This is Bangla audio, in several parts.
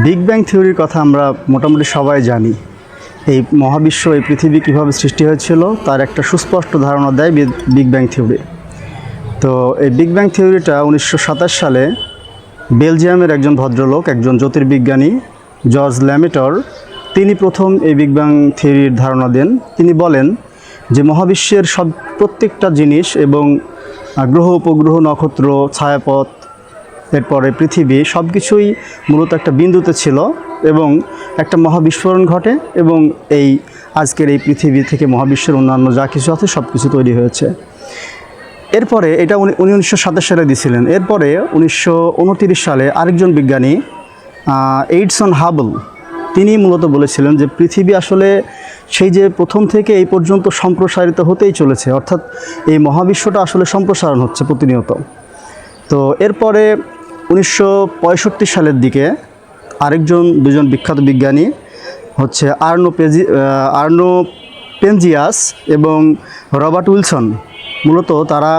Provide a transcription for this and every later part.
বিগ ব্যাং থিওরির কথা আমরা মোটামুটি সবাই জানি। এই মহাবিশ্ব, এই পৃথিবী কীভাবে সৃষ্টি হয়েছিল তার একটা সুস্পষ্ট ধারণা দেয় বিগ ব্যাং থিওরি। তো এই বিগ ব্যাং থিওরিটা 1927 সালে বেলজিয়ামের একজন ভদ্রলোক, একজন জ্যোতির্বিজ্ঞানী জর্জ ল্যামেটর, তিনি প্রথম এই বিগ ব্যাং থিওরির ধারণা দেন। তিনি বলেন যে মহাবিশ্বের প্রত্যেকটা জিনিস এবং গ্রহ, উপগ্রহ, নক্ষত্র, ছায়াপথ, এরপরে পৃথিবী সব কিছুই মূলত একটা বিন্দুতে ছিল এবং একটা মহাবিস্ফোরণ ঘটে এবং এই আজকের এই পৃথিবী থেকে মহাবিশ্বের অন্যান্য যা কিছু আছে সব কিছু তৈরি হয়েছে। এরপরে এটা উনি 1927 সালে দিয়েছিলেন। এরপরে 1929 সালে আরেকজন বিজ্ঞানী এইডসন হাবল, তিনি মূলত বলেছিলেন যে পৃথিবী আসলে সেই যে প্রথম থেকে এই পর্যন্ত সম্প্রসারিত হতেই চলেছে, অর্থাৎ এই মহাবিশ্বটা আসলে সম্প্রসারণ হচ্ছে প্রতিনিয়ত। তো এরপরে 1965 সালের দিকে দুজন বিখ্যাত বিজ্ঞানী হচ্ছে আর্নো পেনজিয়াস এবং রবার্ট উইলসন, মূলত তারা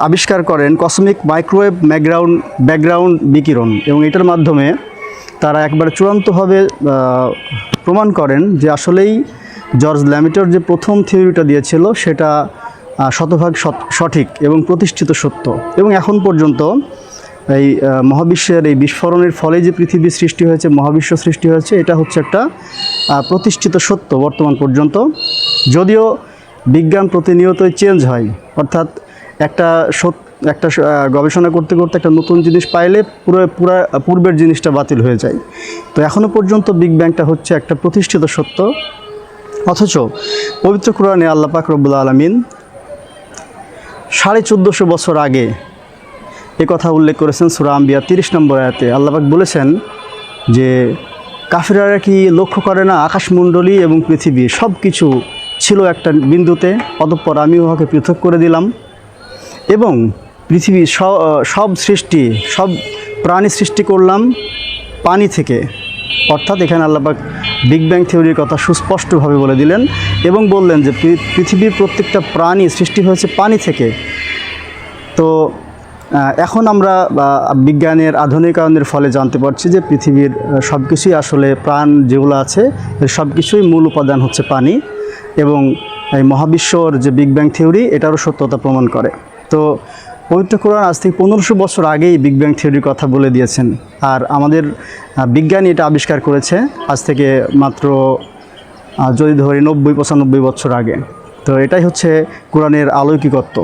আবিষ্কার করেন কসমিক মাইক্রোওয়েভ ব্যাকগ্রাউন্ড বিকিরণ, এবং এটার মাধ্যমে তারা একবারে চূড়ান্তভাবে প্রমাণ করেন যে আসলেই জর্জ ল্যামেটর যে প্রথম থিওরিটা দিয়েছিল সেটা শতভাগ সঠিক এবং প্রতিষ্ঠিত সত্য। এবং এখন পর্যন্ত এই মহাবিশ্বের এই বিস্ফোরণের ফলে যে পৃথিবী সৃষ্টি হয়েছে, মহাবিশ্ব সৃষ্টি হয়েছে, এটা হচ্ছে একটা প্রতিষ্ঠিত সত্য বর্তমান পর্যন্ত। যদিও বিজ্ঞান প্রতিনিয়তই চেঞ্জ হয়, অর্থাৎ একটা গবেষণা করতে করতে একটা নতুন জিনিস পাইলে পূর্বের জিনিসটা বাতিল হয়ে যায়। তো এখনও পর্যন্ত বিগ ব্যাংটা হচ্ছে একটা প্রতিষ্ঠিত সত্য। অথচ পবিত্র কোরআনে আল্লাহ পাক রব্বুল আলামিন 1450 বছর আগে এ কথা উল্লেখ করেছেন সূরা আম্বিয়া 30 নম্বর আয়াতে। আল্লাহ পাক বলেছেন যে কাফিররা কি লক্ষ্য করে না, আকাশমণ্ডলী এবং পৃথিবী সব কিছু ছিল একটা বিন্দুতে, অতঃপর আমি উহাকে পৃথক করে দিলাম এবং পৃথিবী সব প্রাণী সৃষ্টি করলাম পানি থেকে। অর্থাৎ এখানে আল্লাহ পাক বিগ ব্যাং থিওরির কথা সুস্পষ্টভাবে বলে দিলেন এবং বললেন যে পৃথিবীর প্রত্যেকটা প্রাণী সৃষ্টি হয়েছে পানি থেকে। তো এখন আমরা বিজ্ঞানের আধুনিকায়নের ফলে জানতে পারছি যে পৃথিবীর সব কিছুই আসলে প্রাণ যেগুলো আছে এর সব কিছুই মূল উপাদান হচ্ছে পানি, এবং এই মহাবিশ্বর যে বিগ ব্যাং থিওরি এটারও সত্যতা প্রমাণ করে। তো পবিত্র কোরআন আজ থেকে 1500 বছর আগেই বিগ ব্যাং থিওরির কথা বলে দিয়েছেন, আর আমাদের বিজ্ঞানী এটা আবিষ্কার করেছে আজ থেকে মাত্র যদি ধরি 90-95 বছর আগে। তো এটাই হচ্ছে কোরআনের অলৌকিকত্ব।